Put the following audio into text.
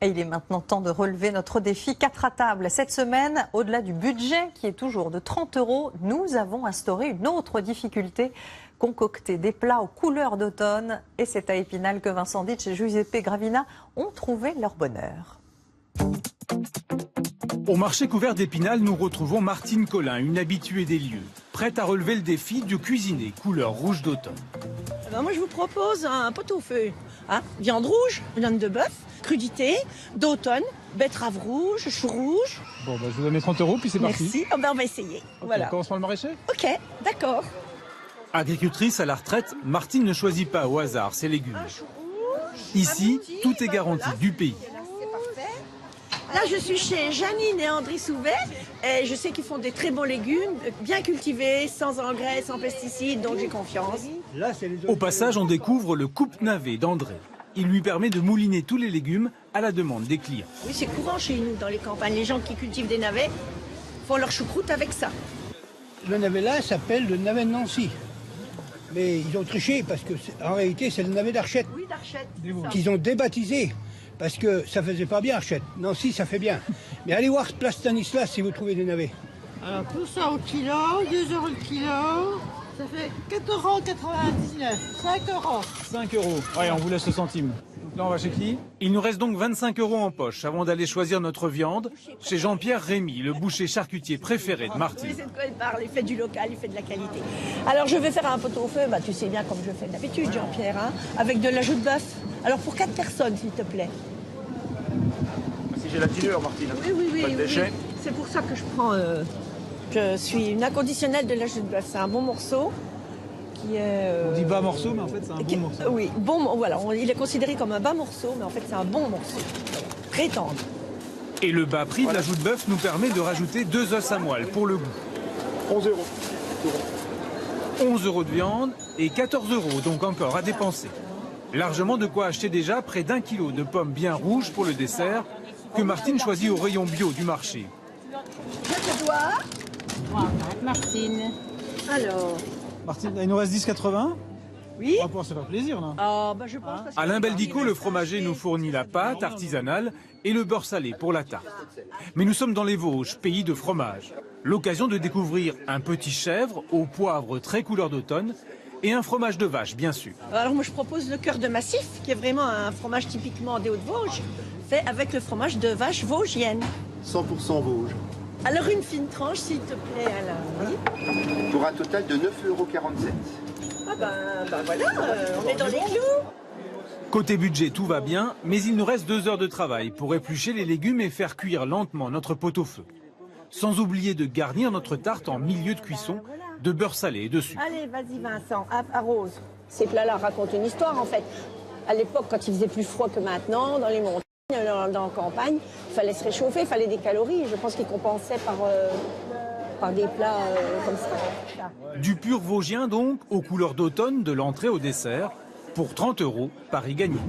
Et il est maintenant temps de relever notre défi 4 à table. Cette semaine, au-delà du budget qui est toujours de 30 €, nous avons instauré une autre difficulté. Concocter des plats aux couleurs d'automne. Et c'est à Épinal que Vincent Ditch et Giuseppe Gravina ont trouvé leur bonheur. Au marché couvert d'Épinal, nous retrouvons Martine Collin, une habituée des lieux, prête à relever le défi de cuisiner couleur rouge d'automne. Moi, je vous propose un pot-au-feu. Viande rouge, viande de bœuf, crudité, d'automne, betterave rouge, chou rouge. Bon, je vous donne mes 30 €, puis c'est parti. Merci. On va essayer. Okay, Voilà. On commence par le maraîcher ? Ok, d'accord. Agricultrice à la retraite, Martine ne choisit pas au hasard ses légumes. Ici, tout est garanti du pays. Là, je suis chez Janine et André Souvet. Et je sais qu'ils font des très bons légumes, bien cultivés, sans engrais, sans pesticides, donc j'ai confiance. Au passage, on découvre le coupe-navet d'André. Il lui permet de mouliner tous les légumes à la demande des clients. Oui, c'est courant chez nous, dans les campagnes. Les gens qui cultivent des navets font leur choucroute avec ça. Le navet là s'appelle le navet de Nancy. Mais ils ont triché parce que en réalité c'est le navet d'Archette. Oui, d'Archette. Qu'ils ont débaptisé parce que ça faisait pas bien Archette. Nancy ça fait bien. Mais allez voir place Stanislas si vous trouvez des navets. Alors tout ça au kilo, 2 € le kilo, ça fait 4,99 €, 5 €. 5 €. Ouais, on vous laisse le centime. Donc là, on va chez qui ? Il nous reste donc 25 € en poche avant d'aller choisir notre viande chez Jean-Pierre Rémy, le boucher charcutier préféré de Martine. Oui, c'est de quoi il parle. Il fait du local, il fait de la qualité. Alors, je vais faire un pot-au-feu, tu sais bien comme je fais d'habitude, Jean-Pierre, avec de l'ajout de bœuf. Alors, pour 4 personnes, s'il te plaît. Si j'ai la tinure, Martine. Oui. Pas de déchets. C'est pour ça que je prends... Je suis une inconditionnelle de l'ajout de bœuf. C'est un bon morceau qui est... On dit bas morceau, mais en fait, c'est un bon morceau. Oui, bon, voilà. Il est considéré comme un bas morceau, mais en fait, c'est un bon morceau. Très tendre. Et le bas prix de l'ajout de bœuf nous permet de rajouter 2 os à moelle pour le goût. 11 €. 11 € de viande et 14 €, donc encore à dépenser. Largement de quoi acheter déjà près d'1 kilo de pommes bien rouges pour le dessert que Martine choisit au rayon bio du marché. Je te dois. Martine. Alors... Martine, il nous reste 10,80 €. Oui. On va pouvoir se faire plaisir, là. Je pense... parce que- Alain Beldico, le fromager, nous fournit la pâte artisanale et le beurre salé pour la tarte. Mais nous sommes dans les Vosges, pays de fromage. L'occasion de découvrir un petit chèvre au poivre très couleur d'automne et un fromage de vache, bien sûr. Alors moi je propose le cœur de massif, qui est vraiment un fromage typiquement des Hauts-de-Vosges, fait avec le fromage de vache vosgienne. 100% Vosges. Alors une fine tranche s'il te plaît Alain. Oui. Pour un total de 9,47 €. Voilà, on est dans les clous. Côté budget, tout va bien, mais il nous reste 2 heures de travail pour éplucher les légumes et faire cuire lentement notre pot-au-feu. Sans oublier de garnir notre tarte en milieu de cuisson de beurre salé et de sucre. Allez, vas-y Vincent, arrose. Ces plats-là racontent une histoire en fait. À l'époque, quand il faisait plus froid que maintenant, dans les montagnes, dans la campagne, il fallait se réchauffer, il fallait des calories. Je pense qu'ils compensaient par des plats comme ça. Du pur vosgien donc, aux couleurs d'automne de l'entrée au dessert, pour 30 €, pari gagné.